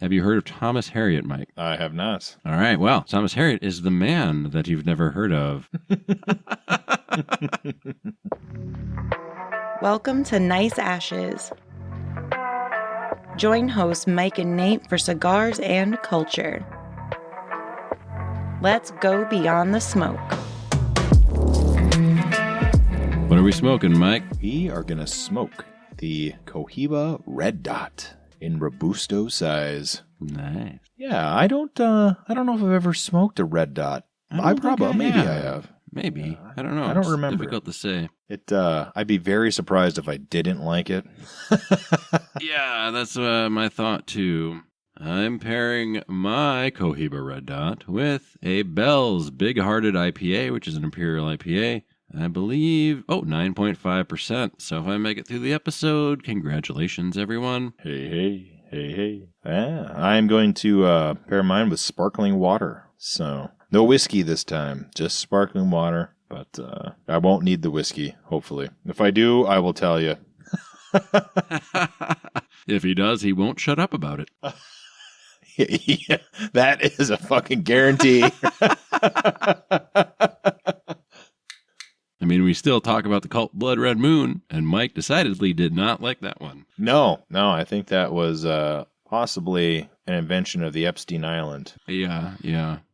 Have you heard of Thomas Harriot, Mike? I have not. All right, well, Thomas Harriot is the man that you've never heard of. Welcome to Nice Ashes. Join hosts Mike and Nate for cigars and culture. Let's go beyond the smoke. What are we smoking, Mike? We are going to smoke the Cohiba Red Dot in Robusto size. Nice. Yeah, I don't know if I've ever smoked a Red Dot. I have. Maybe. I don't know. I don't It's remember. Difficult to say. I'd be very surprised if I didn't like it. Yeah, that's my thought too. I'm pairing my Cohiba Red Dot with a Bell's Big Hearted IPA, which is an Imperial IPA. I believe, 9.5%. So if I make it through the episode, congratulations, everyone. Hey. I'm going to pair mine with sparkling water. So no whiskey this time, just sparkling water. But I won't need the whiskey, hopefully. If I do, I will tell you. If he does, he won't shut up about it. Yeah, that is a fucking guarantee. I mean, we still talk about the cult Blood Red Moon, and Mike decidedly did not like that one. No, I think that was possibly an invention of the Epstein Island. Yeah.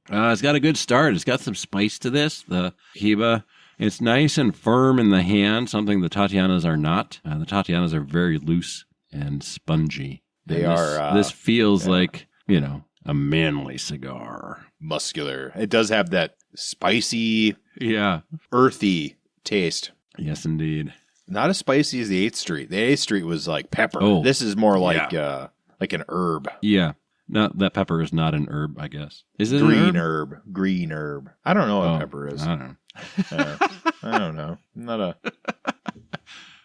It's got a good start. It's got some spice to this. The Cohiba, it's nice and firm in the hand, something the Tatianas are not. The Tatianas are very loose and spongy. This feels like, a manly cigar. Muscular. It does have that spicy, earthy taste. Yes, indeed. Not as spicy as the 8th Street. The 8th Street was like pepper. Oh, this is more like an herb. Yeah. Not that pepper is not an herb, I guess. Is it green herb? Green herb. I don't know what pepper is. I don't know. I don't know. I'm not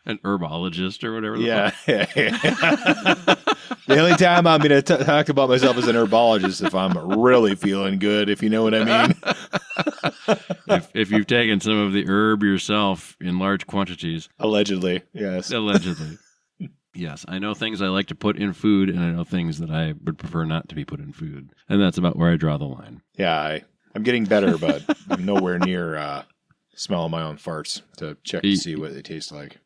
an herbologist or whatever. The only time I'm going to talk about myself as an herbologist if I'm really feeling good, if you know what I mean. if you've taken some of the herb yourself in large quantities. Allegedly, yes. Allegedly. Yes, I know things I like to put in food, and I know things that I would prefer not to be put in food. And that's about where I draw the line. Yeah, I'm getting better, but I'm nowhere near smelling my own farts to check to see what they taste like.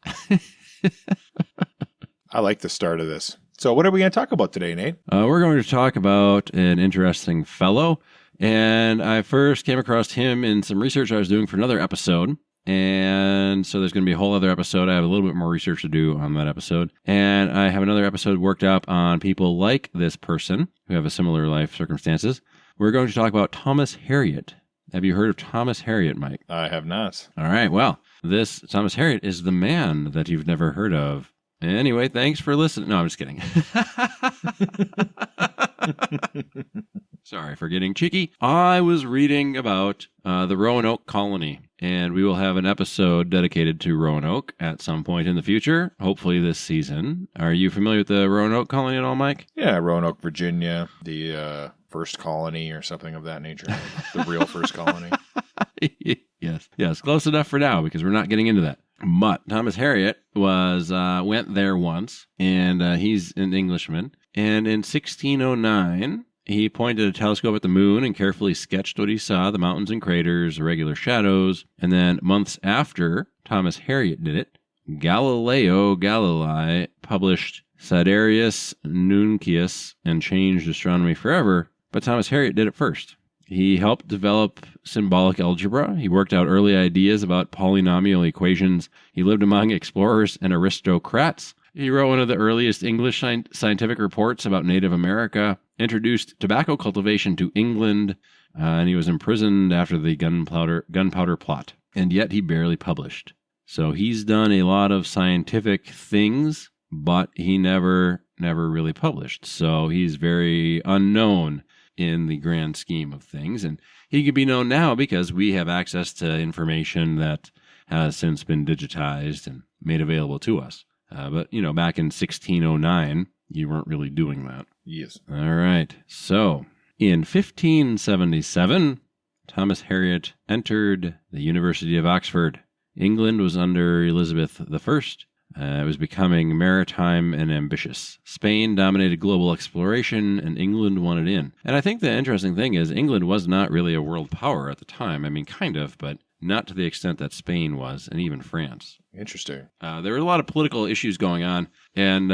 I like the start of this. So what are we going to talk about today, Nate? We're going to talk about an interesting fellow. And I first came across him in some research I was doing for another episode. And so there's going to be a whole other episode. I have a little bit more research to do on that episode. And I have another episode worked up on people like this person who have a similar life circumstances. We're going to talk about Thomas Harriot. Have you heard of Thomas Harriot, Mike? I have not. All right. Well, this Thomas Harriot is the man that you've never heard of. Anyway, thanks for listening. No, I'm just kidding. Sorry for getting cheeky. I was reading about the Roanoke colony, and we will have an episode dedicated to Roanoke at some point in the future, hopefully this season. Are you familiar with the Roanoke colony at all, Mike? Yeah, Roanoke, Virginia, the first colony or something of that nature. The real first colony. Yes, close enough for now because we're not getting into that. But Thomas Harriot went there once, and he's an Englishman. And in 1609, he pointed a telescope at the moon and carefully sketched what he saw, the mountains and craters, irregular shadows. And then months after Thomas Harriot did it, Galileo Galilei published Sidereus Nuncius and changed astronomy forever. But Thomas Harriot did it first. He helped develop symbolic algebra. He worked out early ideas about polynomial equations. He lived among explorers and aristocrats. He wrote one of the earliest English scientific reports about Native America, introduced tobacco cultivation to England, and he was imprisoned after the gunpowder plot. And yet he barely published. So he's done a lot of scientific things, but he never really published. So he's very unknown in the grand scheme of things. And he can be known now because we have access to information that has since been digitized and made available to us. But, back in 1609, you weren't really doing that. Yes. All right. So, in 1577, Thomas Harriot entered the University of Oxford. England was under Elizabeth It was becoming maritime and ambitious. Spain dominated global exploration, and England wanted in. And I think the interesting thing is England was not really a world power at the time. I mean, kind of, but not to the extent that Spain was, and even France. Interesting. There were a lot of political issues going on, and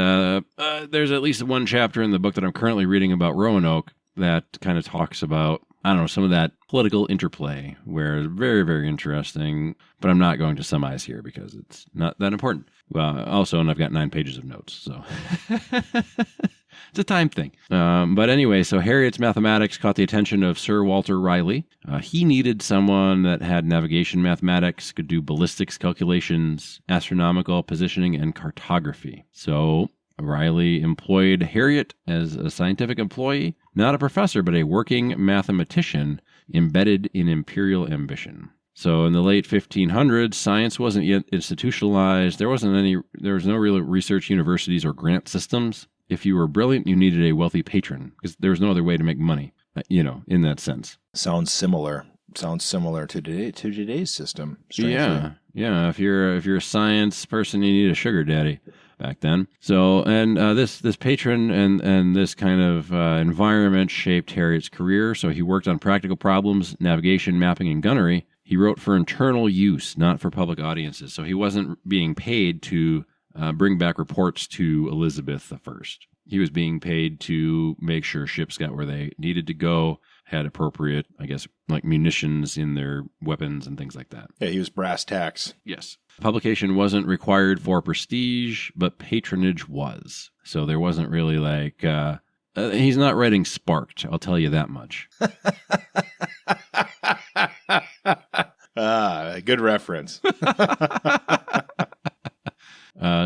there's at least one chapter in the book that I'm currently reading about Roanoke that kind of talks about, I don't know, some of that political interplay, where it's very, very interesting, but I'm not going to summarize here because it's not that important. Well, also, and I've got 9 pages of notes, so it's a time thing. But anyway, so Harriot's mathematics caught the attention of Sir Walter Raleigh. He needed someone that had navigation mathematics, could do ballistics calculations, astronomical positioning, and cartography. So Raleigh employed Harriot as a scientific employee, not a professor, but a working mathematician embedded in imperial ambition. So in the late 1500s, science wasn't yet institutionalized. There was no real research universities or grant systems. If you were brilliant, you needed a wealthy patron because there was no other way to make money, in that sense. Sounds similar to today's system. Strangely. Yeah. If you're a science person, you need a sugar daddy back then. So, and this patron and this kind of environment shaped Harriot's career. So he worked on practical problems, navigation, mapping, and gunnery. He wrote for internal use, not for public audiences. So he wasn't being paid to bring back reports to Elizabeth I. He was being paid to make sure ships got where they needed to go, had appropriate, I guess, like munitions in their weapons and things like that. Yeah, he was brass tacks. Yes. Publication wasn't required for prestige, but patronage was. So there wasn't really like, he's not writing Sparked, I'll tell you that much. Good reference.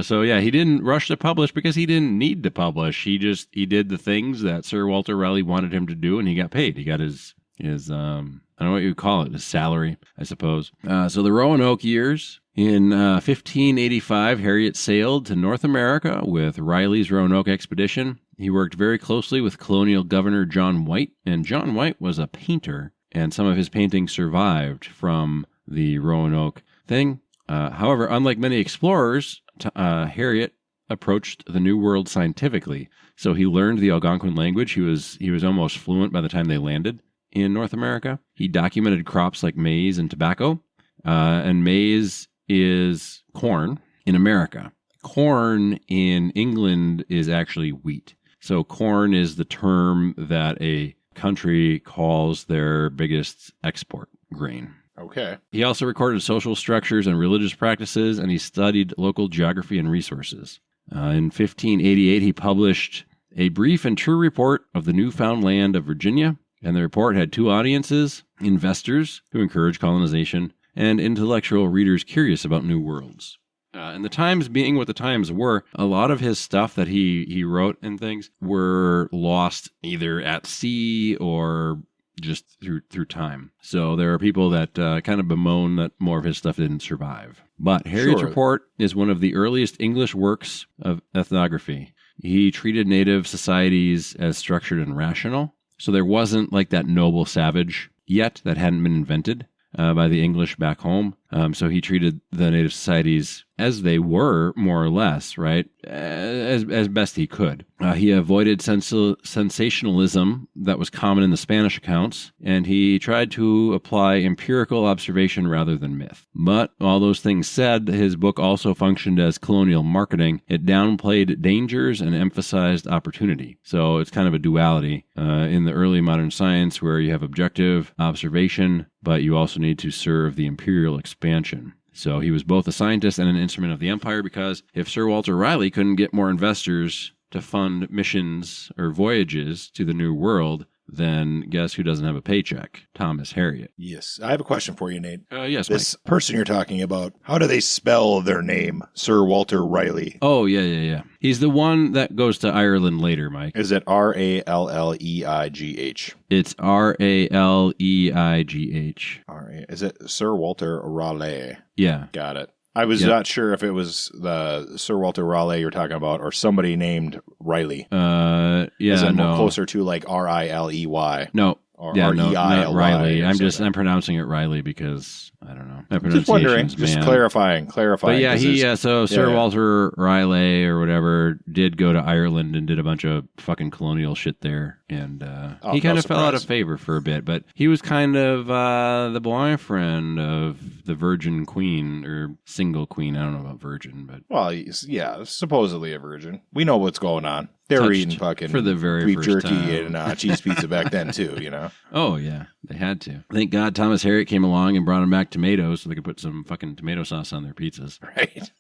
So yeah, he didn't rush to publish because he didn't need to publish. He did the things that Sir Walter Raleigh wanted him to do, and he got paid. He got his I don't know what you would call it, his salary, I suppose. So the Roanoke years. In 1585, Harriot sailed to North America with Raleigh's Roanoke expedition. He worked very closely with colonial governor John White, and John White was a painter, and some of his paintings survived from the Roanoke thing. However, unlike many explorers, Harriot approached the New World scientifically. So he learned the Algonquin language. He was almost fluent by the time they landed in North America. He documented crops like maize and tobacco, and maize is corn in America. Corn in England is actually wheat. So corn is the term that a country calls their biggest export grain. Okay. He also recorded social structures and religious practices, and he studied local geography and resources. In 1588, he published A Brief and True Report of the Newfound Land of Virginia, and the report had 2 audiences: investors who encourage colonization and intellectual readers curious about new worlds. And the times being what the times were, a lot of his stuff that he wrote and things were lost either at sea or just through time. So there are people that kind of bemoan that more of his stuff didn't survive. But Harriot's report is one of the earliest English works of ethnography. He treated native societies as structured and rational. So there wasn't like that noble savage yet that hadn't been invented by the English back home. So he treated the native societies as they were, more or less, right, as best he could. He avoided sensationalism that was common in the Spanish accounts, and he tried to apply empirical observation rather than myth. But all those things said, his book also functioned as colonial marketing. It downplayed dangers and emphasized opportunity. So it's kind of a duality in the early modern science where you have objective observation, but you also need to serve the imperial expansion. So he was both a scientist and an instrument of the empire, because if Sir Walter Raleigh couldn't get more investors to fund missions or voyages to the New World, then guess who doesn't have a paycheck? Thomas Harriot. Yes. I have a question for you, Nate. Yes, This person you're talking about, how do they spell their name? Sir Walter Raleigh. Oh, yeah. He's the one that goes to Ireland later, Mike. Is it Ralleigh? It's Raleigh. Is it Sir Walter Raleigh? Yeah. Got it. I was not sure if it was the Sir Walter Raleigh you're talking about or somebody named Riley. Is it more closer to like Riley? No, Or Yeah, no, R-E-I-L-Y not Riley. or something. I'm pronouncing it Riley because I don't know. My Just wondering, pronunciation's just man. clarifying. But yeah, 'cause Sir yeah. Walter Riley or whatever did go to Ireland and did a bunch of fucking colonial shit there. And he kind no of fell out of surprise. favor for a bit. But he was kind of the boyfriend of the Virgin Queen or single queen. I don't know about virgin, but. Well, yeah, supposedly a virgin. We know what's going on. They were Touched eating fucking for the very beef first jerky time. and cheese pizza back then, too, you know? Oh, yeah. They had to. Thank God Thomas Harriot came along and brought him back tomatoes so they could put some fucking tomato sauce on their pizzas. Right.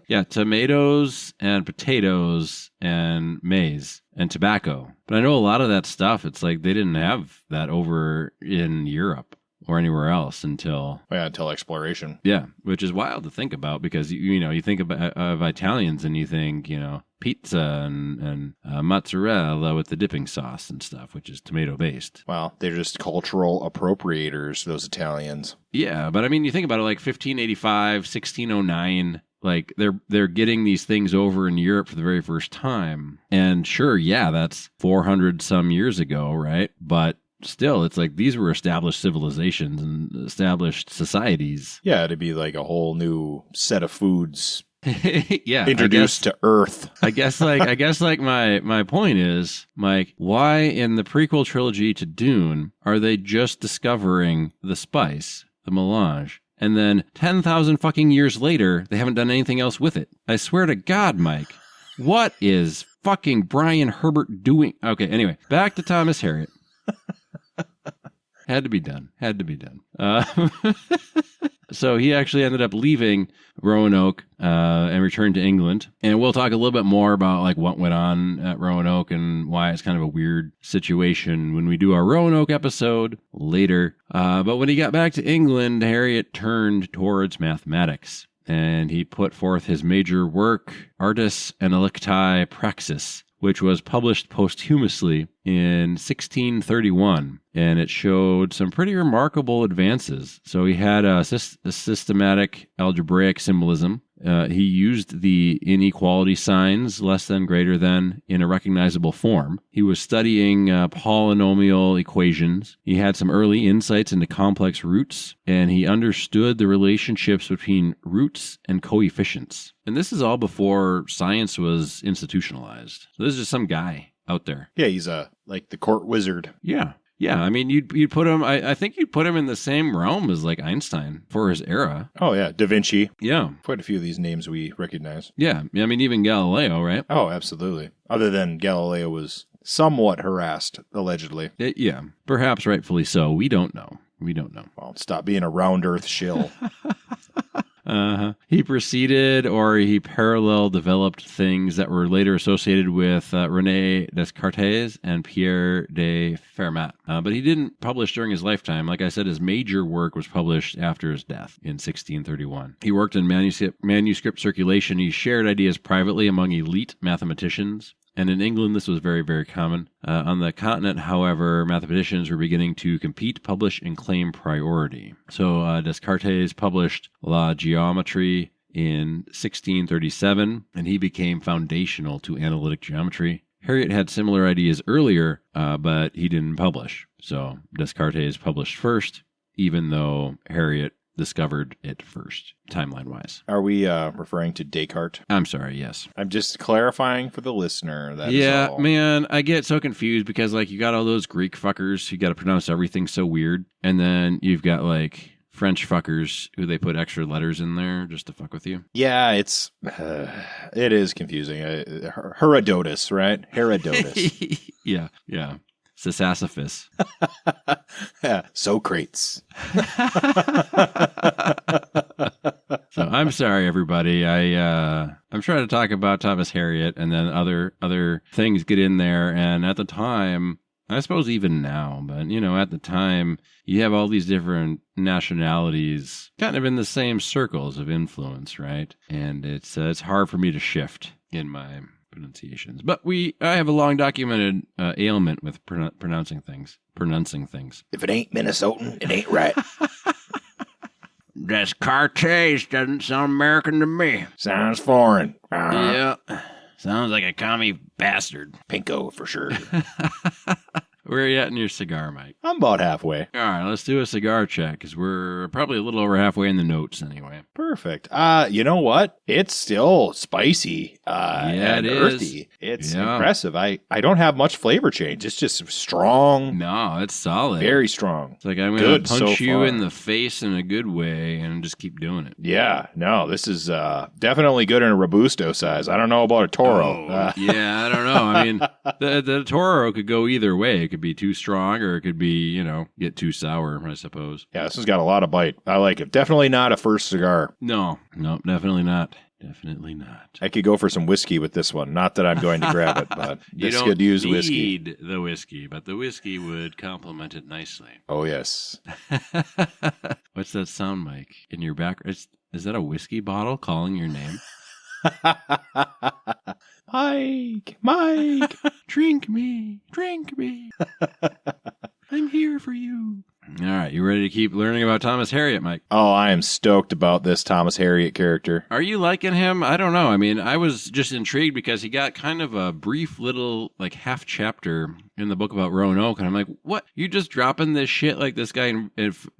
Yeah, tomatoes and potatoes and maize and tobacco. But I know a lot of that stuff, it's like they didn't have that over in Europe or anywhere else until... Yeah, until exploration. Yeah, which is wild to think about because, you think of Italians and you think, pizza and mozzarella with the dipping sauce and stuff, which is tomato-based. Well, they're just cultural appropriators, those Italians. Yeah, but I mean, you think about it like 1585, 1609... Like they're getting these things over in Europe for the very first time. And sure, yeah, that's 400 some years ago, right? But still, it's like these were established civilizations and established societies. Yeah, it'd be like a whole new set of foods Yeah, introduced to Earth. I guess my point is, Mike, why in the prequel trilogy to Dune are they just discovering the spice, the melange? And then 10,000 fucking years later, they haven't done anything else with it. I swear to God, Mike. What is fucking Brian Herbert doing? Okay, anyway, back to Thomas Harriot. Had to be done. So he actually ended up leaving Roanoke and returned to England. And we'll talk a little bit more about like what went on at Roanoke and why it's kind of a weird situation when we do our Roanoke episode later. But when he got back to England, Harriot turned towards mathematics. And he put forth his major work, Artis Analyticae Praxis, which was published posthumously in 1631, and it showed some pretty remarkable advances. So he had a systematic algebraic symbolism. He used the inequality signs, less than, greater than, in a recognizable form. He was studying polynomial equations. He had some early insights into complex roots, and he understood the relationships between roots and coefficients. And this is all before science was institutionalized. So this is just some guy out there. Yeah, he's like the court wizard. Yeah. Yeah, I mean, you'd put him, I think you'd put him in the same realm as like Einstein for his era. Oh, yeah, Da Vinci. Yeah. Quite a few of these names we recognize. Yeah, I mean, even Galileo, right? Oh, absolutely. Other than Galileo was somewhat harassed, allegedly. Yeah, perhaps rightfully so. We don't know. Well, stop being a round earth shill. He proceeded, or he parallel developed things that were later associated with René Descartes and Pierre de Fermat. But he didn't publish during his lifetime. Like I said, his major work was published after his death in 1631. He worked in manuscript circulation. He shared ideas privately among elite mathematicians. And in England, this was very, very common. On the continent, however, mathematicians were beginning to compete, publish, and claim priority. So Descartes published La Geometrie in 1637, and he became foundational to analytic geometry. Harriot had similar ideas earlier, but he didn't publish. So Descartes published first, even though Harriot discovered it first, timeline-wise. Are we referring to Descartes? I'm sorry, yes. I'm just clarifying for the listener. That yeah, is all. Man, I get so confused because, like, you got all those Greek fuckers who got to pronounce everything so weird, and then you've got, like, French fuckers who they put extra letters in there just to fuck with you. Yeah, it is confusing. Herodotus, right? Herodotus. Yeah. Sisyphus. Socrates. So I'm sorry, everybody. I'm trying to talk about Thomas Harriot, and then other things get in there. And at the time, I suppose even now, but at the time, you have all these different nationalities kind of in the same circles of influence, right? And it's hard for me to shift in my pronunciations. But I have a long documented ailment with pronouncing things. If it ain't Minnesotan, it ain't right. Descartes doesn't sound American to me. Sounds foreign. Yeah. Sounds like a commie bastard. Pinko for sure. Where are you at in your cigar, Mike? I'm about halfway. All right, let's do a cigar check because we're probably a little over halfway in the notes anyway. Perfect. You know what? It's still spicy Yeah, and it earthy. is. It's Yeah. impressive. I don't have much flavor change. It's just strong, No, it's solid. very strong. It's like I'm going Good to punch so you far. in the face in a good way and just keep doing it. Yeah, no, this is definitely good in a Robusto size. I don't know about a Toro. Yeah, I don't know. I mean, the Toro could go either way. It could be too strong or it could be, get too sour, I suppose. Yeah, this has got a lot of bite. I like it. Definitely not a first cigar. No, definitely not. Definitely not. I could go for some whiskey with this one. Not that I'm going to grab it, but You this don't could use need whiskey. the whiskey, but the whiskey would complement it nicely. Oh, yes. What's that sound, Mike? In your back? Is that a whiskey bottle calling your name? Mike. Drink me. I'm here for you. All right, you ready to keep learning about Thomas Harriot, Mike? Oh, I am stoked about this Thomas Harriot character. Are you liking him? I don't know. I mean, I was just intrigued because he got kind of a brief little, half chapter in the book about Roanoke, and I'm like, what? You just dropping this shit like this guy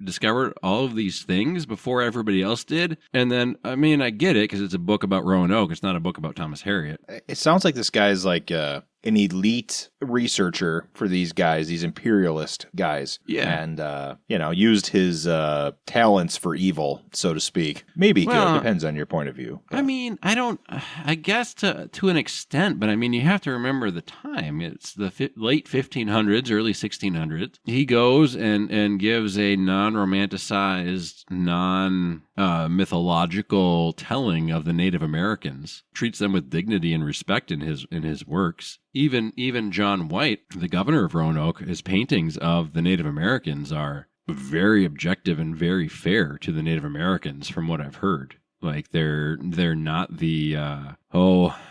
discovered all of these things before everybody else did? And then, I mean, I get it because it's a book about Roanoke. It's not a book about Thomas Harriot. It sounds like this guy's like an elite researcher for these guys, these imperialist guys. Yeah. And, used his talents for evil, so to speak. Maybe good. Depends on your point of view. I mean, I guess to an extent, but I mean, you have to remember the time. It's the late 1500s, early 1600s. He goes and gives a non-romanticized, mythological telling of the Native Americans, treats them with dignity and respect in his works. Even John White, the governor of Roanoke, his paintings of the Native Americans are very objective and very fair to the Native Americans, from what I've heard. Like they're not the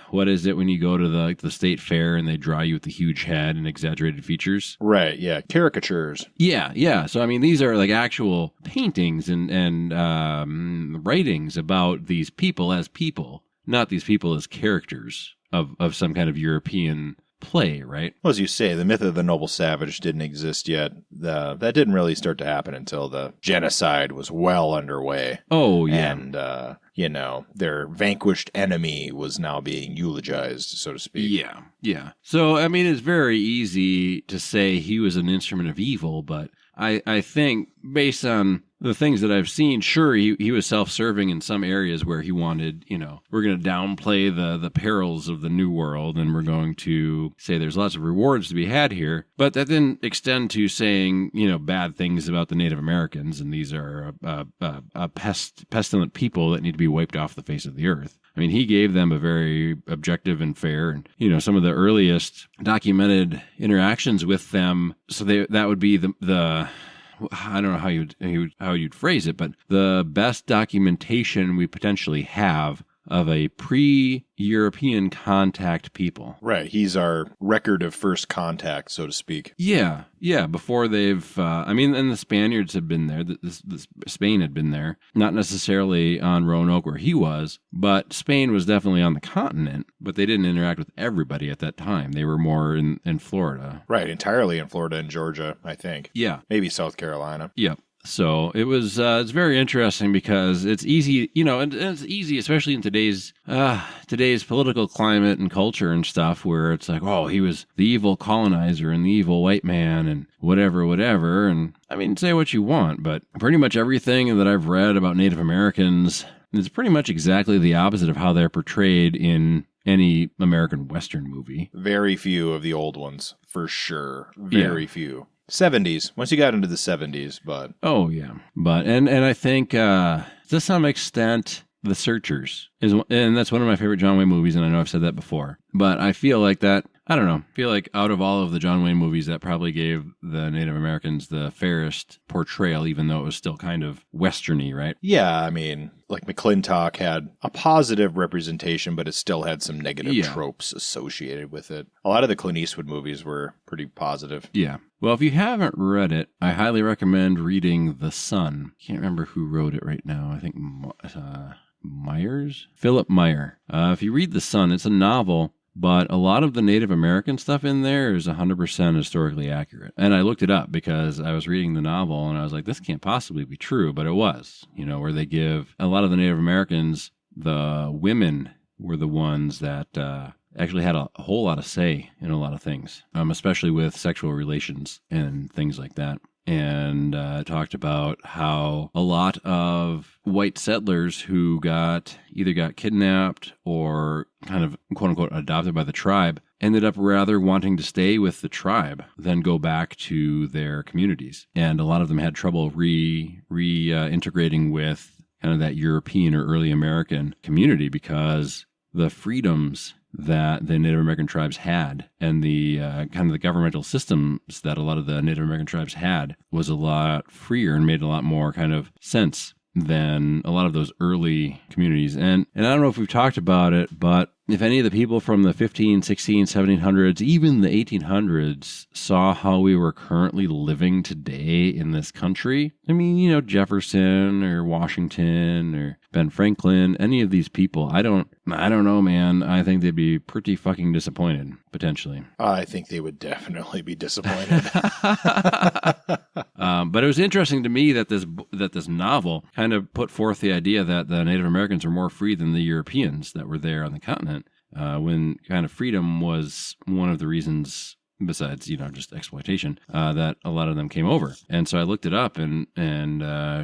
what is it when you go to the state fair and they draw you with the huge head and exaggerated features? Right, yeah, caricatures. Yeah. So I mean, these are like actual paintings and writings about these people as people, not these people as characters of some kind of European play, right? Well, as you say, the myth of the noble savage didn't exist yet. That didn't really start to happen until the genocide was well underway. Oh, yeah. And, their vanquished enemy was now being eulogized, so to speak. Yeah. So, I mean, it's very easy to say he was an instrument of evil, but I think based on the things that I've seen, sure, he was self-serving in some areas where he wanted, we're going to downplay the perils of the New World and we're going to say there's lots of rewards to be had here. But that didn't extend to saying, bad things about the Native Americans and these are a pestilent people that need to be wiped off the face of the earth. I mean, he gave them a very objective and fair, and some of the earliest documented interactions with them. So that would be the I don't know how you'd phrase it, but the best documentation we potentially have of a pre-European contact people. Right. He's our record of first contact, so to speak. Yeah. Before they've, and the Spaniards had been there. Spain had been there. Not necessarily on Roanoke where he was, but Spain was definitely on the continent, but they didn't interact with everybody at that time. They were more in Florida. Right. Entirely in Florida and Georgia, I think. Yeah. Maybe South Carolina. Yep. So it was, it's very interesting because it's easy, and it's easy, especially in today's political climate and culture and stuff, where it's like, oh, he was the evil colonizer and the evil white man and whatever. And I mean, say what you want, but pretty much everything that I've read about Native Americans is pretty much exactly the opposite of how they're portrayed in any American Western movie. Very few of the old ones, for sure. Very few. 70s, once you got into the 70s, but... Oh, yeah. But, and I think, to some extent, The Searchers and that's one of my favorite John Wayne movies, and I know I've said that before. But I feel like that, I don't know, out of all of the John Wayne movies, that probably gave the Native Americans the fairest portrayal, even though it was still kind of Western-y, right? Yeah, I mean, like McClintock had a positive representation, but it still had some negative tropes associated with it. A lot of the Clint Eastwood movies were pretty positive. Yeah. Well, if you haven't read it, I highly recommend reading The Sun. Can't remember who wrote it right now. I think Philip Meyer. If you read The Sun, it's a novel but a lot of the Native American stuff in there is 100% historically accurate. And I looked it up because I was reading the novel and I was like, this can't possibly be true, but it was, where they give a lot of the Native Americans, the women were the ones that actually had a whole lot of say in a lot of things, especially with sexual relations and things like that. And talked about how a lot of white settlers who either got kidnapped or kind of quote unquote adopted by the tribe ended up rather wanting to stay with the tribe than go back to their communities. And a lot of them had trouble reintegrating with kind of that European or early American community because the freedoms that the Native American tribes had and the kind of the governmental systems that a lot of the Native American tribes had was a lot freer and made a lot more kind of sense than a lot of those early communities. And I don't know if we've talked about it, but if any of the people from the 15, 16, 1700s, even the 1800s saw how we were currently living today in this country, I mean, Jefferson or Washington or Ben Franklin, any of these people, I don't know, man. I think they'd be pretty fucking disappointed, potentially. I think they would definitely be disappointed. But it was interesting to me that this novel kind of put forth the idea that the Native Americans are more free than the Europeans that were there on the continent, when kind of freedom was one of the reasons, besides, just exploitation, that a lot of them came over. And so I looked it up and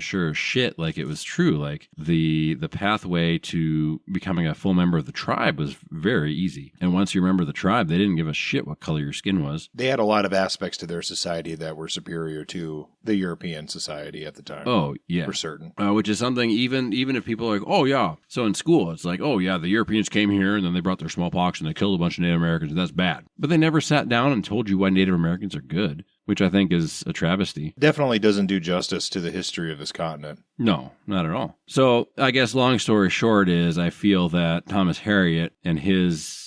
sure as shit, like it was true. Like the pathway to becoming a full member of the tribe was very easy. And once you're a member of the tribe, they didn't give a shit what color your skin was. They had a lot of aspects to their society that were superior to the European society at the time. Oh, yeah. For certain. Which is something, even if people are like, oh, yeah. So in school, it's like, oh, yeah, the Europeans came here and then they brought their smallpox and they killed a bunch of Native Americans and that's bad. But they never sat down and told you why Native Americans are good, which I think is a travesty. Definitely doesn't do justice to the history of this continent. No, not at all. So I guess long story short is I feel that Thomas Harriot and his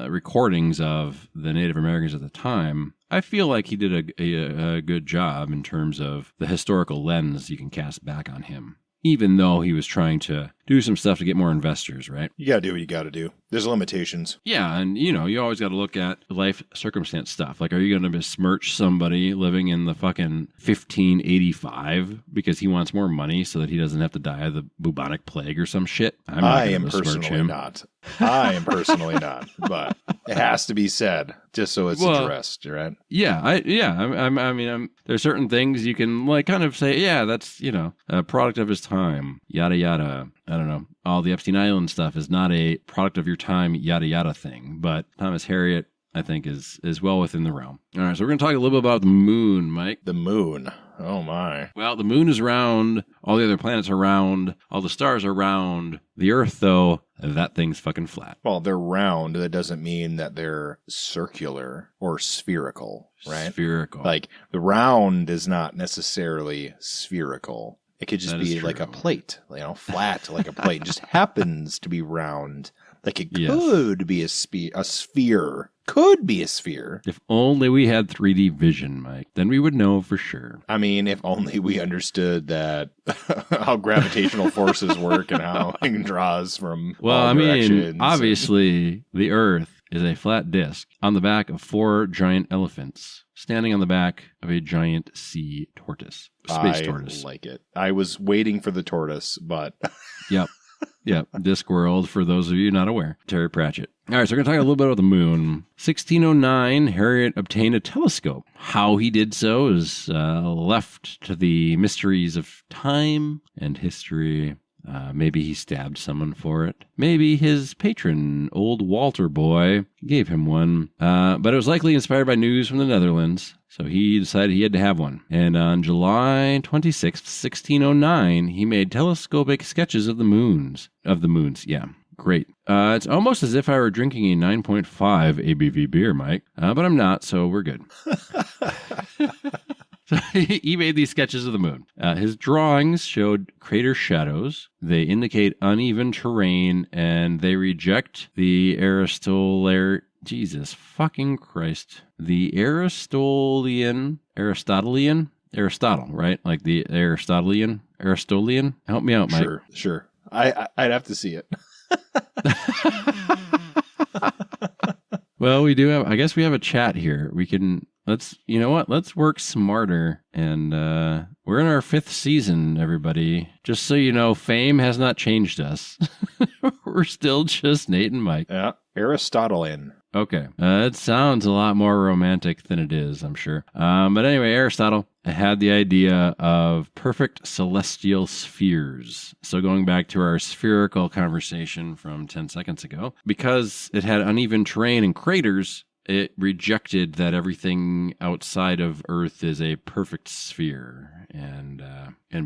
recordings of the Native Americans at the time, I feel like he did a good job in terms of the historical lens you can cast back on him, even though he was trying to do some stuff to get more investors, right? You got to do what you got to do. There's limitations. Yeah, and you always got to look at life circumstance stuff. Like, are you going to besmirch somebody living in the fucking 1585 because he wants more money so that he doesn't have to die of the bubonic plague or some shit? I am personally not. But it has to be said just so it's addressed, right? Yeah, I mean, there's certain things you can like kind of say, yeah, that's a product of his time, yada yada. I don't know. All the Epstein Island stuff is not a product of your time, yada yada thing. But Thomas Harriot, I think, is well within the realm. All right, so we're going to talk a little bit about the moon, Mike. The moon. Oh, my. Well, the moon is round. All the other planets are round. All the stars are round. The Earth, though, that thing's fucking flat. Well, they're round. That doesn't mean that they're circular or spherical, right? Spherical. Like, the round is not necessarily spherical. It could just be like a plate, flat like a plate. It just happens to be round. Like it could be a sphere. Could be a sphere. If only we had 3D vision, Mike, then we would know for sure. I mean, if only we understood that how gravitational forces work and how it draws from all directions. Obviously, the Earth is a flat disc on the back of 4 giant elephants, standing on the back of a giant sea tortoise. Space tortoise. I like it. I was waiting for the tortoise, but... Yep. Discworld, for those of you not aware. Terry Pratchett. All right, so we're going to talk a little bit about the moon. 1609, Harriot obtained a telescope. How he did so is left to the mysteries of time and history. Maybe he stabbed someone for it. Maybe his patron, old Walter boy, gave him one. But it was likely inspired by news from the Netherlands, so he decided he had to have one. And on July 26th, 1609, he made telescopic sketches of the moons. Yeah, great. It's almost as if I were drinking a 9.5 ABV beer, Mike. But I'm not, so we're good. So he made these sketches of the moon. His drawings showed crater shadows. They indicate uneven terrain, and they reject the Jesus fucking Christ. The Aristotelian, Aristotle, right? Like the Aristotelian? Help me out, Mike. Sure. I'd have to see it. Well, we do have, I guess we have a chat here. We can, you know what? Let's work smarter. And we're in our 5th season, everybody. Just so you know, fame has not changed us. We're still just Nate and Mike. Yeah. Aristotelian. Okay. It sounds a lot more romantic than it is, I'm sure. But anyway, Aristotle had the idea of perfect celestial spheres. So going back to our spherical conversation from 10 seconds ago, because it had uneven terrain and craters, it rejected that everything outside of Earth is a perfect sphere and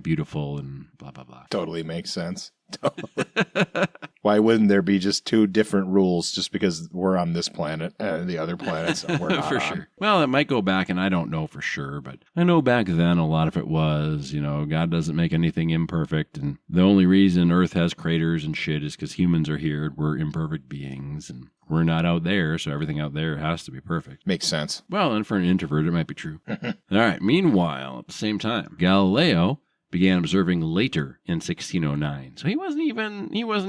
beautiful and blah, blah, blah. Totally makes sense. Why wouldn't there be just 2 different rules just because we're on this planet and the other planets we're not for on? sure. Well, it might go back, and I don't know for sure, but I know back then a lot of it was, God doesn't make anything imperfect, and the only reason Earth has craters and shit is because humans are here. We're imperfect beings, and we're not out there, so everything out there has to be perfect. Makes sense. Well, and for an introvert, it might be true. All right. Meanwhile, at the same time, Galileo began observing later in 1609. So he wasn't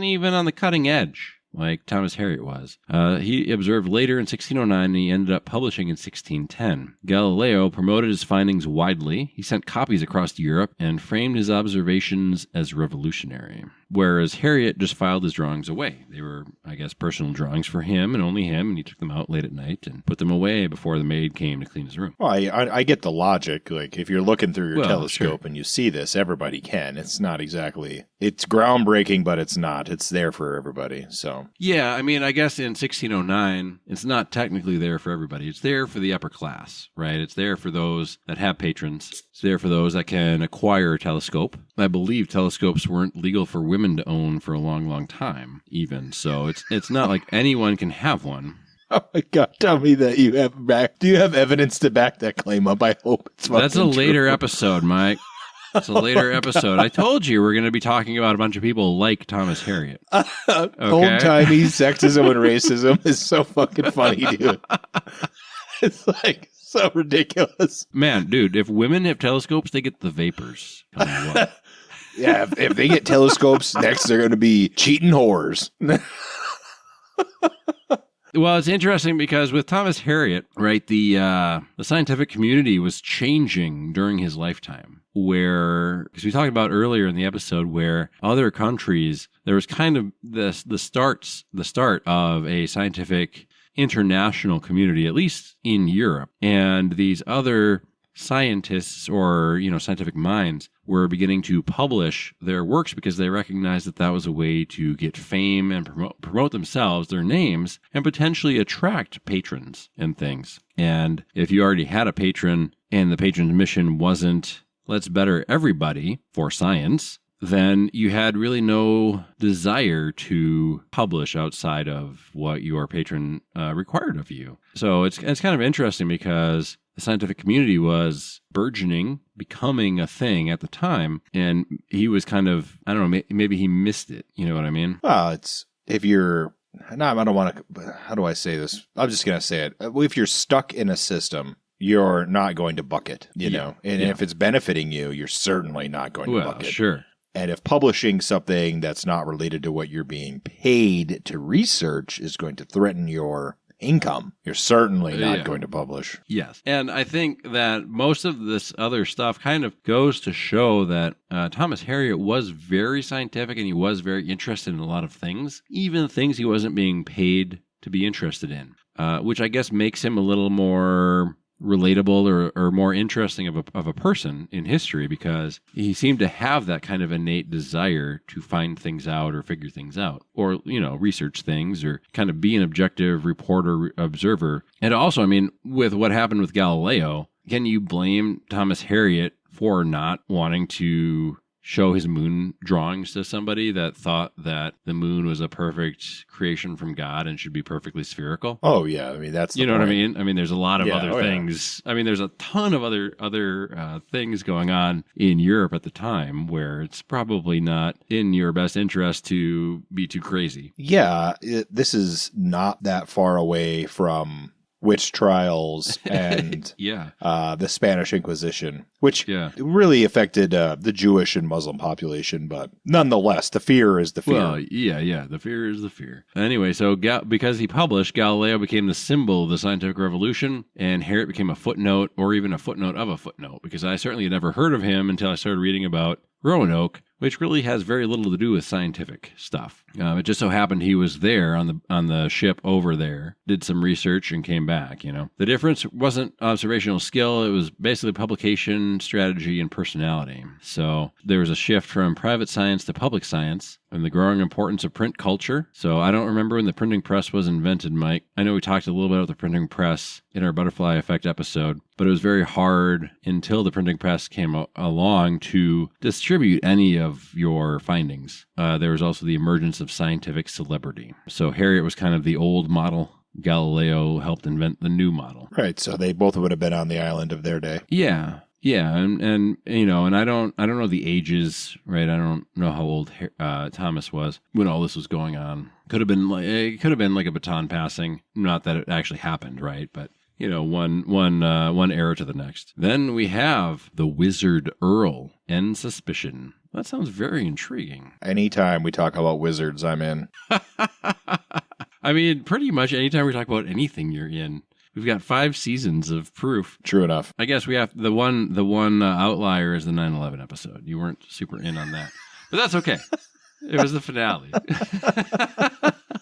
even on the cutting edge like Thomas Harriot was. He observed later in 1609, and he ended up publishing in 1610. Galileo promoted his findings widely. He sent copies across Europe and framed his observations as revolutionary, whereas Harriot just filed his drawings away. They were, I guess, personal drawings for him and only him, and he took them out late at night and put them away before the maid came to clean his room. Well, I get the logic. Like, if you're looking through your telescope sure. and you see this, everybody can. It's not exactly... It's groundbreaking, but it's not. It's there for everybody, so... Yeah, I mean, I guess in 1609, it's not technically there for everybody. It's there for the upper class, right? It's there for those that have patrons. It's there for those that can acquire a telescope. I believe telescopes weren't legal for women to own for a long, long time, even. So it's not like anyone can have one. Oh my God, tell me that you have do you have evidence to back that claim up? I hope it's That's a later true. episode, Mike. It's a later episode. I told you we're going to be talking about a bunch of people like Thomas Harriot. Okay? Old-timey sexism and racism is so fucking funny, dude. It's like so ridiculous. Man, dude, if women have telescopes, they get the vapors. Tell me what. Yeah, if they get telescopes, next they're going to be cheating whores. Well, it's interesting because with Thomas Harriot, right, the scientific community was changing during his lifetime. Because we talked about earlier in the episode where other countries, there was kind of the start of a scientific international community, at least in Europe, and these other scientists or scientific minds were beginning to publish their works because they recognized that that was a way to get fame and promote themselves, their names, and potentially attract patrons and things. And if you already had a patron and the patron's mission wasn't let's better everybody for science, then you had really no desire to publish outside of what your patron required of you. So it's kind of interesting because the scientific community was burgeoning, becoming a thing at the time, and he was kind of, I don't know, maybe he missed it. You know what I mean? Well, it's if you're... No, I don't want to... How do I say this? I'm just going to say it. If you're stuck in a system, you're not going to buck it, you know? And if it's benefiting you, you're certainly not going to buck it. Sure. And if publishing something that's not related to what you're being paid to research is going to threaten your income, you're certainly not going to publish. Yes. And I think that most of this other stuff kind of goes to show that Thomas Harriot was very scientific and he was very interested in a lot of things, even things he wasn't being paid to be interested in, which I guess makes him a little more relatable or more interesting of a person in history, because he seemed to have that kind of innate desire to find things out or figure things out or, research things or kind of be an objective reporter, observer. And also, I mean, with what happened with Galileo, can you blame Thomas Harriot for not wanting to show his moon drawings to somebody that thought that the moon was a perfect creation from God and should be perfectly spherical? Oh, yeah. I mean, that's the You know point. what I mean? I mean, there's a lot of other things. Yeah. I mean, there's a ton of other things going on in Europe at the time where it's probably not in your best interest to be too crazy. Yeah, this is not that far away from witch trials and Yeah. the Spanish Inquisition, which Yeah. really affected the Jewish and Muslim population. But nonetheless, the fear is the fear. Well, yeah. The fear is the fear. Anyway, so because he published, Galileo became the symbol of the scientific revolution, and Harriot became a footnote, or even a footnote of a footnote, because I certainly had never heard of him until I started reading about Roanoke, which really has very little to do with scientific stuff. It just so happened he was there on the ship over there, did some research, and came back. The difference wasn't observational skill; it was basically publication strategy and personality. So there was a shift from private science to public science, and the growing importance of print culture. So I don't remember when the printing press was invented, Mike. I know we talked a little bit about the printing press in our butterfly effect episode, but it was very hard until the printing press came along to distribute any of your findings. There was also the emergence of scientific celebrity. So Harriot was kind of the old model. Galileo helped invent the new model. Right, so they both would have been on the island of their day. Yeah, and I don't know the ages, right? I don't know how old Thomas was when all this was going on. Could have been like a baton passing. Not that it actually happened, right? But one era to the next. Then we have the Wizard Earl and Suspicion. That sounds very intriguing. Anytime we talk about wizards, I'm in. I mean, pretty much anytime we talk about anything, you're in. We've got 5 seasons of proof. True enough. I guess we have the one outlier is the 9/11 episode. You weren't super in on that, but that's okay. It was the finale.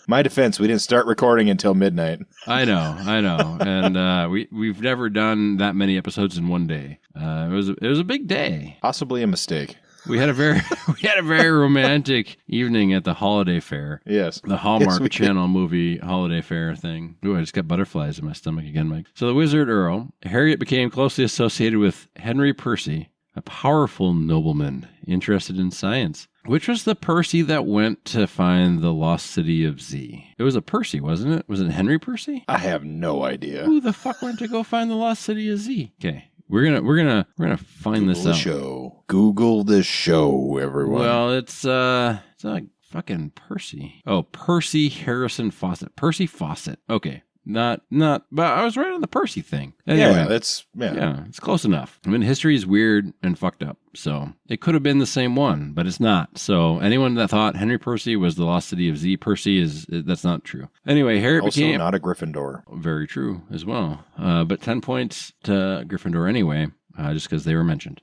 My defense, we didn't start recording until midnight. I know, and we've never done that many episodes in one day. It was a big day. Possibly a mistake. We had a very romantic evening at the holiday fair. Yes. The Hallmark Yes, Channel movie holiday fair thing. Ooh, I just got butterflies in my stomach again, Mike. So the Wizard Earl, Harriot became closely associated with Henry Percy, a powerful nobleman interested in science. Which was the Percy that went to find the lost city of Z? It was a Percy, wasn't it? Was it Henry Percy? I have no idea. Who the fuck went to go find the lost city of Z? Okay. We're gonna find Google this the out. show. Google the show, everyone. Well, it's like fucking Percy. Oh, Percy Harrison Fawcett. Percy Fawcett. Okay. Not, but I was right on the Percy thing. Anyway, yeah. it's close enough. I mean, history is weird and fucked up, so it could have been the same one, but it's not. So anyone that thought Henry Percy was the lost city of Z, Percy that's not true. Anyway, Harriot also became not a Gryffindor. Very true as well. But 10 points to Gryffindor anyway, just because they were mentioned.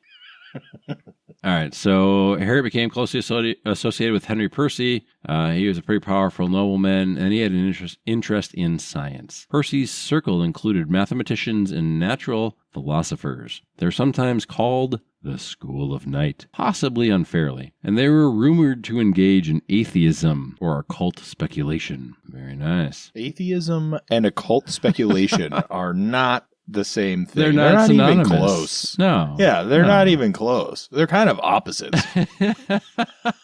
All right, so Harriot became closely associated with Henry Percy. He was a pretty powerful nobleman, and he had an interest in science. Percy's circle included mathematicians and natural philosophers. They're sometimes called the School of Night, possibly unfairly, and they were rumored to engage in atheism or occult speculation. Very nice. Atheism and occult speculation are not the same thing. They're not synonymous. Even close. No. Yeah, they're not even close. They're kind of opposites.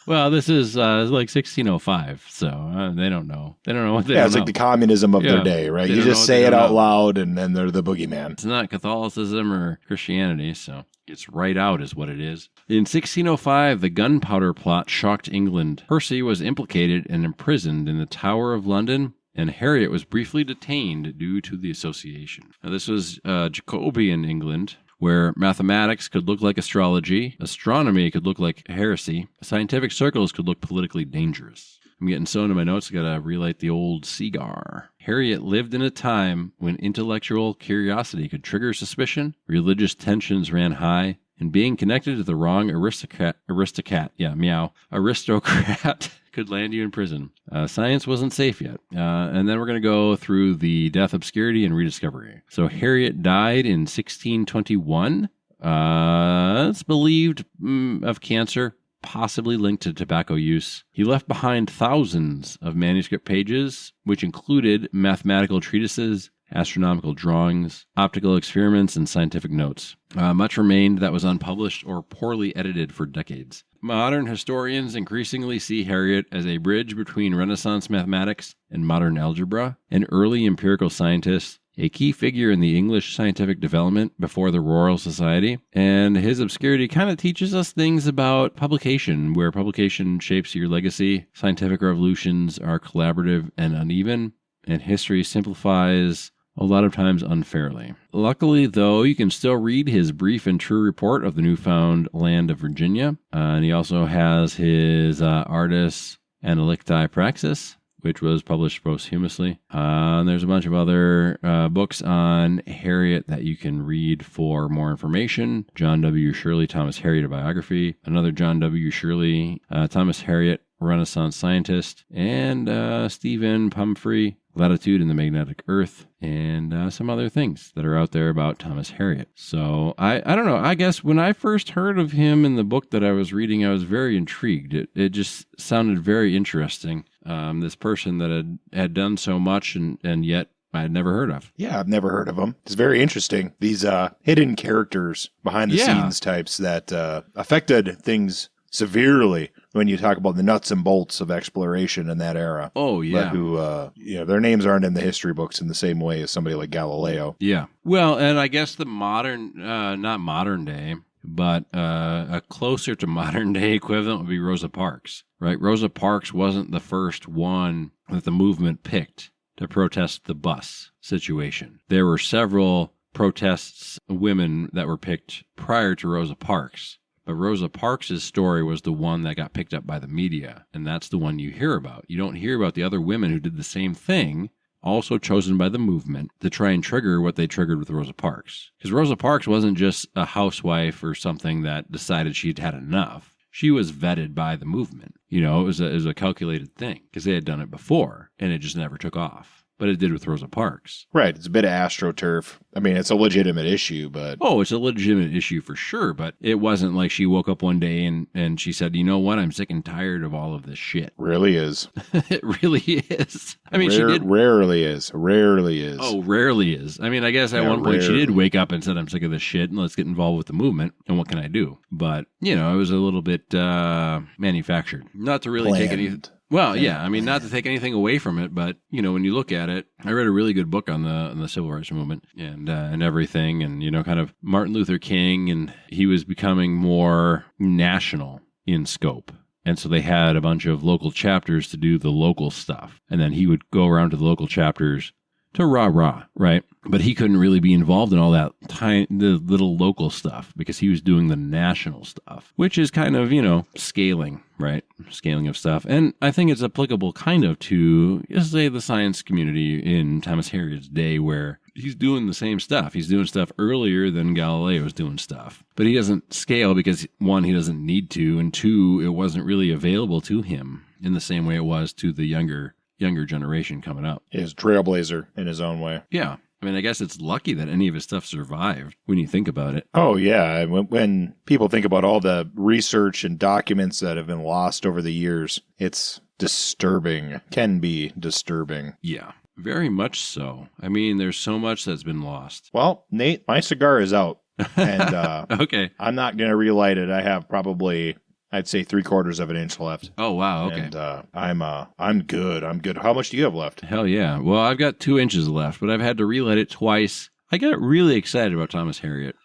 Well, this is like 1605, so they don't know. They don't know what they Yeah, don't it's know. like the communism of their day, right? They You don't know just what say they it don't out know. loud, and then they're the boogeyman. It's not Catholicism or Christianity, so it's right out is what it is. In 1605, the gunpowder plot shocked England. Percy was implicated and imprisoned in the Tower of London, and Harriot was briefly detained due to the association. Now, this was Jacobean England, where mathematics could look like astrology, astronomy could look like heresy, scientific circles could look politically dangerous. I'm getting so into my notes, I gotta relight the old cigar. Harriot lived in a time when intellectual curiosity could trigger suspicion, religious tensions ran high, and being connected to the wrong aristocrat could land you in prison. Science wasn't safe yet. And then we're going to go through the death, obscurity, and rediscovery. So Harriot died in 1621. It's believed of cancer, possibly linked to tobacco use. He left behind thousands of manuscript pages, which included mathematical treatises, astronomical drawings, optical experiments, and scientific notes. Much remained that was unpublished or poorly edited for decades. Modern historians increasingly see Harriot as a bridge between Renaissance mathematics and modern algebra, an early empirical scientist, a key figure in the English scientific development before the Royal Society, and his obscurity kind of teaches us things about publication, where publication shapes your legacy. Scientific revolutions are collaborative and uneven, and history simplifies a lot of times unfairly. Luckily, though, you can still read his brief and true report of the newfound land of Virginia. And he also has his Artis Analycti Praxis, which was published posthumously. And there's a bunch of other books on Harriot that you can read for more information. John W. Shirley, Thomas Harriot, a biography. Another John W. Shirley, Thomas Harriot, Renaissance scientist. And Stephen Pumphrey, Latitude in the Magnetic Earth, and some other things that are out there about Thomas Harriot. So I don't know. I guess when I first heard of him in the book that I was reading, I was very intrigued. It just sounded very interesting. This person that had done so much and yet I had never heard of. Yeah, I've never heard of him. It's very interesting. These hidden characters behind the scenes types that affected things severely when you talk about the nuts and bolts of exploration in that era. Oh, yeah. But who, their names aren't in the history books in the same way as somebody like Galileo. Yeah. Well, and I guess the modern, not modern day, but a closer to modern day equivalent would be Rosa Parks, right? Rosa Parks wasn't the first one that the movement picked to protest the bus situation. There were several protests, women that were picked prior to Rosa Parks. But Rosa Parks' story was the one that got picked up by the media, and that's the one you hear about. You don't hear about the other women who did the same thing, also chosen by the movement, to try and trigger what they triggered with Rosa Parks. Because Rosa Parks wasn't just a housewife or something that decided she'd had enough. She was vetted by the movement. It was a calculated thing, because they had done it before, and it just never took off. But it did with Rosa Parks. Right. It's a bit of AstroTurf. I mean, it's a legitimate issue, but... Oh, it's a legitimate issue for sure, but it wasn't like she woke up one day and she said, you know what, I'm sick and tired of all of this shit. Really is. It really is. I mean, she did... Rarely is. Rarely is. Oh, rarely is. I mean, I guess at one point she did wake up and said, I'm sick of this shit and let's get involved with the movement and what can I do? But, it was a little bit manufactured. Not to really take anything... Well, yeah, I mean, not to take anything away from it, but, when you look at it, I read a really good book on the civil rights movement and everything, and, kind of Martin Luther King, and he was becoming more national in scope. And so they had a bunch of local chapters to do the local stuff. And then he would go around to the local chapters to rah-rah, right? But he couldn't really be involved in all that the little local stuff because he was doing the national stuff, which is kind of, scaling, right? Scaling of stuff. And I think it's applicable kind of to, say, the science community in Thomas Harriot's day where he's doing the same stuff. He's doing stuff earlier than Galileo was doing stuff. But he doesn't scale because, one, he doesn't need to, and two, it wasn't really available to him in the same way it was to the younger generation coming up. He's a trailblazer in his own way. Yeah. I mean, I guess it's lucky that any of his stuff survived when you think about it. Oh, yeah. When people think about all the research and documents that have been lost over the years, it's disturbing. Can be disturbing. Yeah, very much so. I mean, there's so much that's been lost. Well, Nate, my cigar is out. And okay. I'm not going to relight it. I have probably... I'd say 3/4 of an inch left. Oh, wow. Okay. And I'm good. I'm good. How much do you have left? Hell yeah. Well, I've got 2 inches left, but I've had to relight it twice. I got really excited about Thomas Harriot.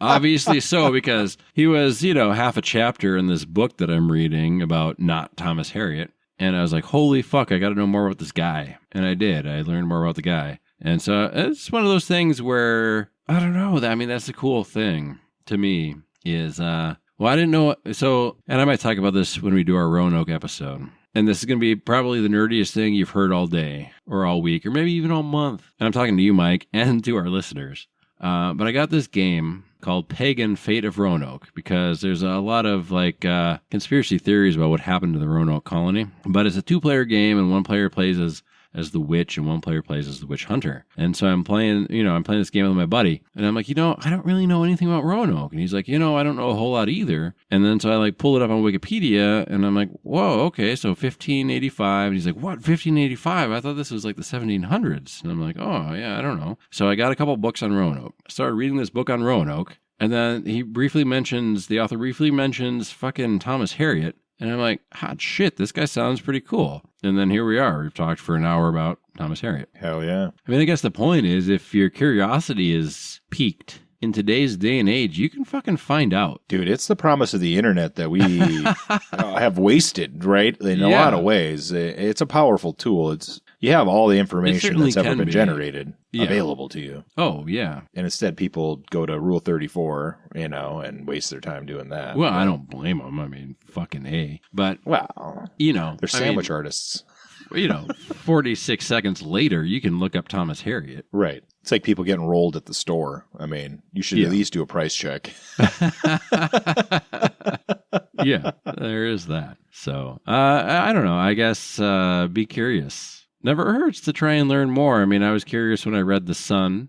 Obviously so, because he was, half a chapter in this book that I'm reading about not Thomas Harriot. And I was like, holy fuck, I got to know more about this guy. And I did. I learned more about the guy. And so it's one of those things where, I don't know. I mean, that's the cool thing to me is, well, I didn't know. So, and I might talk about this when we do our Roanoke episode. And this is going to be probably the nerdiest thing you've heard all day or all week or maybe even all month. And I'm talking to you, Mike, and to our listeners. But I got this game called Pagan Fate of Roanoke because there's a lot of conspiracy theories about what happened to the Roanoke colony. But it's a 2-player game and one player plays as the witch and one player plays as the witch hunter. And so I'm playing this game with my buddy and I'm like, I don't really know anything about Roanoke. And he's like, I don't know a whole lot either. And then so I pull it up on Wikipedia and I'm like, whoa, okay. So 1585. And he's like, what? 1585? I thought this was like the 1700s. And I'm like, oh yeah, I don't know. So I got a couple books on Roanoke. I started reading this book on Roanoke. And then the author briefly mentions fucking Thomas Harriot. And I'm like, hot shit, this guy sounds pretty cool. And then here we are. We've talked for an hour about Thomas Harriot. Hell yeah. I mean, I guess the point is if your curiosity is piqued in today's day and age, you can fucking find out. Dude, it's the promise of the internet that we have wasted, right? In a lot of ways. It's a powerful tool. You have all the information certainly that's ever can been be. generated Yeah. available to you. Oh, yeah. And instead, people go to Rule 34, and waste their time doing that. Well, I don't blame them. I mean, fucking A. But, Well, they're they're sandwich artists. 46 seconds later, you can look up Thomas Harriot. Right. It's like people getting rolled at the store. I mean, you should at least do a price check. Yeah, there is that. So, I don't know. I guess be curious. Never hurts to try and learn more. I mean, I was curious when I read The Sun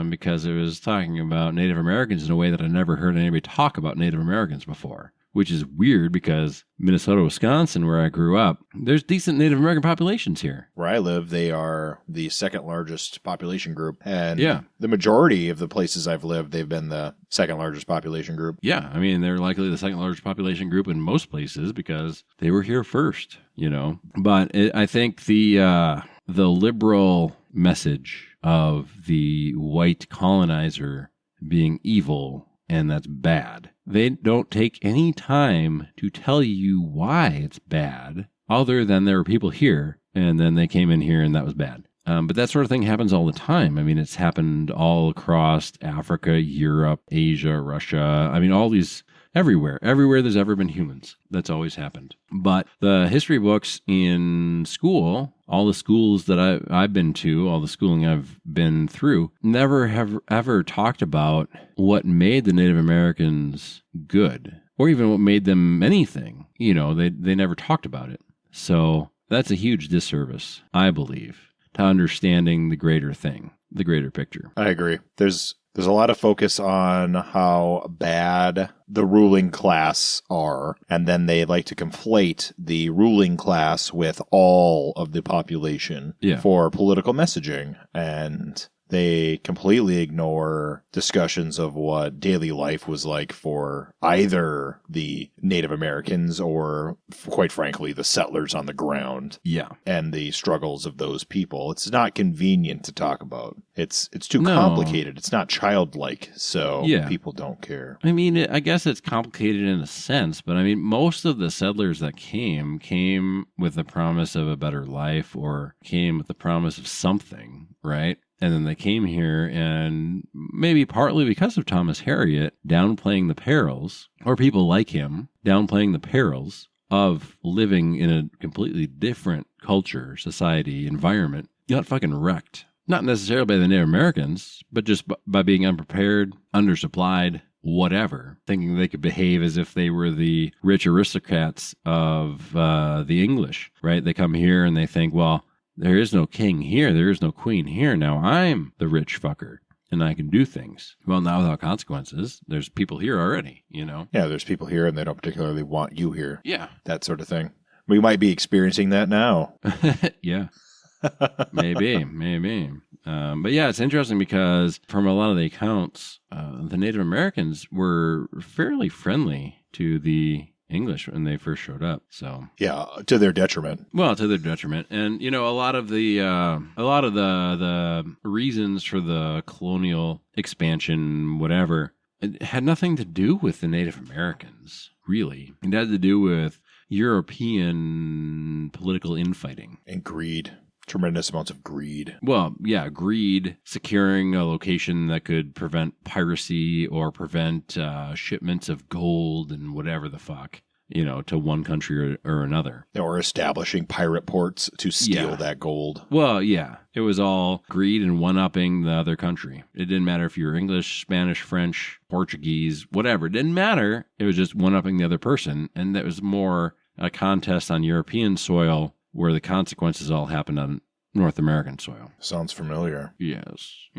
because it was talking about Native Americans in a way that I never heard anybody talk about Native Americans before, which is weird because Minnesota, Wisconsin, where I grew up, there's decent Native American populations here. Where I live, they are the second largest population group. And Yeah. the majority of the places I've lived, they've been the second largest population group. Yeah, I mean, they're likely the second largest population group in most places because they were here first, But I think the liberal message of the white colonizer being evil and that's bad, they don't take any time to tell you why it's bad, other than there were people here and then they came in here and that was bad. But that sort of thing happens all the time. I mean, it's happened all across Africa, Europe, Asia, Russia. I mean, all these, everywhere there's ever been humans. That's always happened. But the history books in school, all the schools that I've been to, all the schooling I've been through, never have ever talked about what made the Native Americans good, or even what made them anything. They never talked about it. So that's a huge disservice, I believe, to understanding the greater thing, the greater picture. I agree. There's a lot of focus on how bad the ruling class are, and then they like to conflate the ruling class with all of the population for political messaging. And they completely ignore discussions of what daily life was like for either the Native Americans or, quite frankly, the settlers on the ground. Yeah. And the struggles of those people. It's not convenient to talk about. It's too complicated. It's not childlike, so people don't care. I mean, I guess it's complicated in a sense, but I mean, most of the settlers that came with the promise of a better life or came with the promise of something, right? And then they came here, and maybe partly because of Thomas Harriot downplaying the perils, or people like him downplaying the perils of living in a completely different culture, society, environment, got fucking wrecked. Not necessarily by the Native Americans, but just by being unprepared, undersupplied, whatever, thinking they could behave as if they were the rich aristocrats of the English, right? They come here and they think, well, there is no king here. There is no queen here. Now I'm the rich fucker and I can do things. Well, not without consequences. There's people here already, Yeah, there's people here and they don't particularly want you here. Yeah. That sort of thing. We might be experiencing that now. Yeah. Maybe. But yeah, it's interesting because from a lot of the accounts, the Native Americans were fairly friendly to the English when they first showed up. So yeah, to their detriment. Well, to their detriment, and a lot of the reasons for the colonial expansion, whatever, it had nothing to do with the Native Americans. Really, it had to do with European political infighting and greed. Tremendous amounts of greed. Well, yeah, greed, securing a location that could prevent piracy or prevent shipments of gold and whatever the fuck, to one country or another. Or establishing pirate ports to steal that gold. Well, yeah, it was all greed and one-upping the other country. It didn't matter if you were English, Spanish, French, Portuguese, whatever. It didn't matter. It was just one-upping the other person. And that was more a contest on European soil where the consequences all happened on North American soil. Sounds familiar. Yes.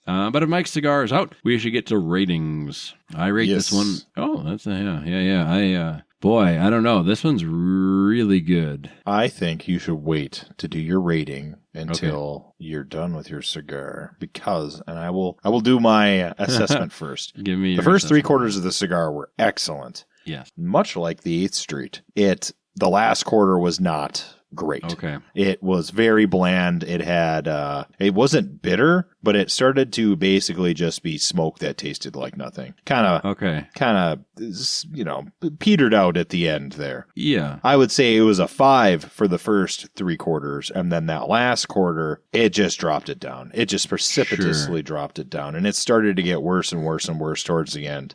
But if Mike's cigar is out, we should get to ratings. I rate this one. Oh, that's yeah. I don't know. This one's really good. I think you should wait to do your rating until you're done with your cigar, because, and I will do my assessment first. Give me the first 3/4 of the cigar were excellent. Yes. Much like the 8th Street. The last quarter was not great. Okay. It was very bland. It had, it wasn't bitter, but it started to basically just be smoke that tasted like nothing. Kind of, petered out at the end there. Yeah. I would say it was a 5 for the first 3 quarters, and then that last quarter, it just dropped it down. It just precipitously dropped it down, and it started to get worse and worse and worse towards the end.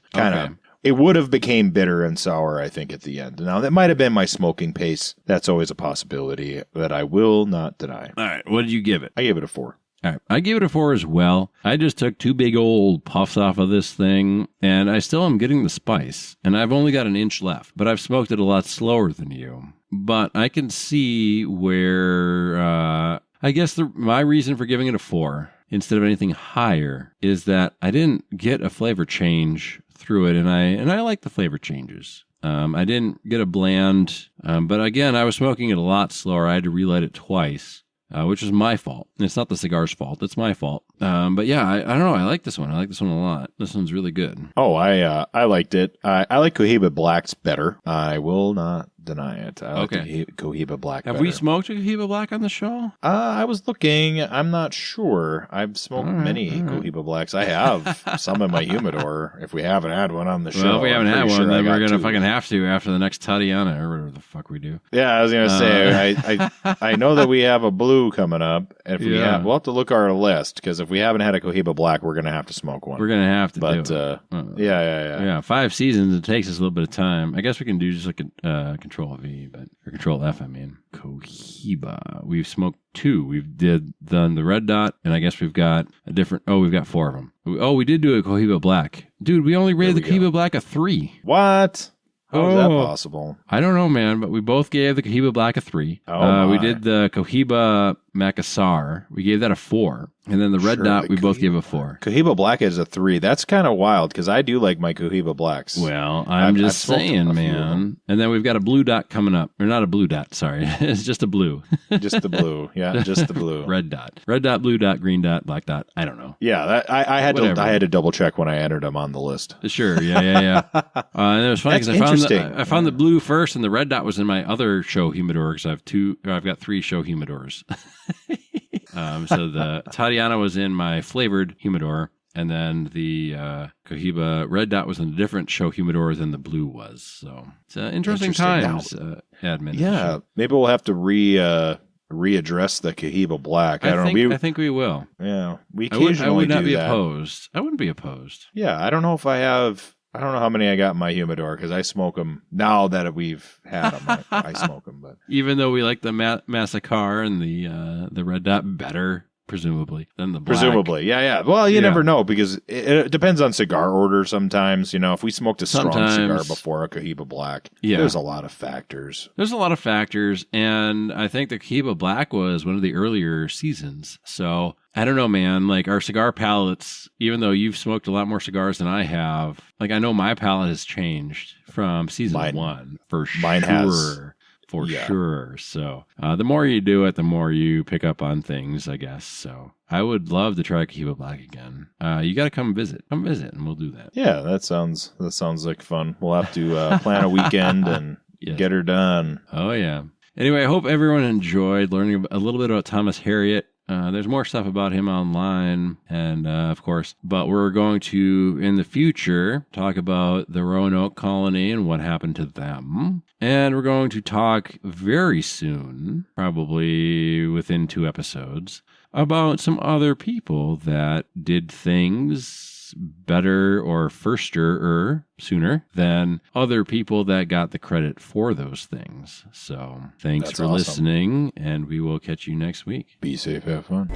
It would have became bitter and sour, I think, at the end. Now, that might have been my smoking pace. That's always a possibility that I will not deny. All right. What did you give it? I gave it a 4. All right. I gave it a 4 as well. I just took 2 big old puffs off of this thing, and I still am getting the spice. And I've only got an inch left, but I've smoked it a lot slower than you. But I can see where, I guess my reason for giving it a 4 instead of anything higher is that I didn't get a flavor change through it, and I like the flavor changes. I didn't get a bland, but again, I was smoking it a lot slower. I had to relight it twice, which is my fault. It's not the cigar's fault. It's my fault. But yeah, I don't know. I like this one. I like this one a lot. This one's really good. Oh, I liked it. I like Cohiba Blacks better. I will not deny it. I like Cohiba Black Have better. we smoked a Cohiba Black on the show? I was looking. I'm not sure. I've smoked many Cohiba Blacks. I have some in my humidor. If we haven't had one on the show. Well, if we haven't had one, sure then we're going to 2. fucking have to after the next Tatiana or whatever the fuck we do. Yeah, I was going to say, I know that we have a blue coming up. If we have, we'll have to look at our list, because if we haven't had a Cohiba Black, we're going to have to smoke one. We're going to have to do it. Yeah. 5 seasons, it takes us a little bit of time. I guess we can do just like a Control V, or Control F, I mean. Cohiba. We've smoked 2. We've done the Red Dot, and I guess we've got we've got 4 of them. We did do a Cohiba Black. Dude, we only rated the Cohiba Black a 3. What? How is that possible? I don't know, man, but we both gave the Cohiba Black a 3. We did the Cohiba Macassar. We gave that a 4. And then the Red Dot, we both gave a 4. Cohiba Black is a 3. That's kind of wild, because I do like my Cohiba Blacks. Well, I'm just saying, man. And then we've got a Blue Dot coming up. Or not a Blue Dot, sorry. It's just a blue. Just the blue. Yeah, just the blue. Red Dot. Red Dot, Blue Dot, Green Dot, Black Dot. I don't know. Yeah, I had to double check when I entered them on the list. Sure, yeah. And it was funny because I found the blue first, and the Red Dot was in my other show humidor, because I've got 3 show humidors. So the Tatiana was in my flavored humidor, and then the Cohiba Red Dot was in a different show humidor than the blue was. So it's interesting times, admin. Yeah, maybe we'll have to readdress the Cohiba Black. I don't know. I think we will. Yeah, we occasionally I would not do be that. opposed. I wouldn't be opposed. Yeah, I don't know if I have. I don't know how many I got in my humidor, because I smoke them now that we've had them. I smoke them, but even though we like the Massacre and the Red Dot better, presumably, than the Black. Presumably, yeah. Well, you never know, because it depends on cigar order sometimes. If we smoked a strong cigar before a Cohiba Black, there's a lot of factors. There's a lot of factors, and I think the Cohiba Black was one of the earlier seasons, so I don't know, man. Like, our cigar palates, even though you've smoked a lot more cigars than I have, like, I know my palate has changed from season 1, for sure. Mine has. For sure. So the more you do it, the more you pick up on things, I guess. So I would love to try Cohiba Black again. You got to come visit, and we'll do that. Yeah, that sounds like fun. We'll have to plan a weekend and get her done. Oh, yeah. Anyway, I hope everyone enjoyed learning a little bit about Thomas Harriot. There's more stuff about him online, and of course, but we're going to, in the future, talk about the Roanoke colony and what happened to them. And we're going to talk very soon, probably within 2 episodes, about some other people that did things better or sooner than other people that got the credit for those things. So thanks for listening, and we will catch you next week. Be safe, have fun.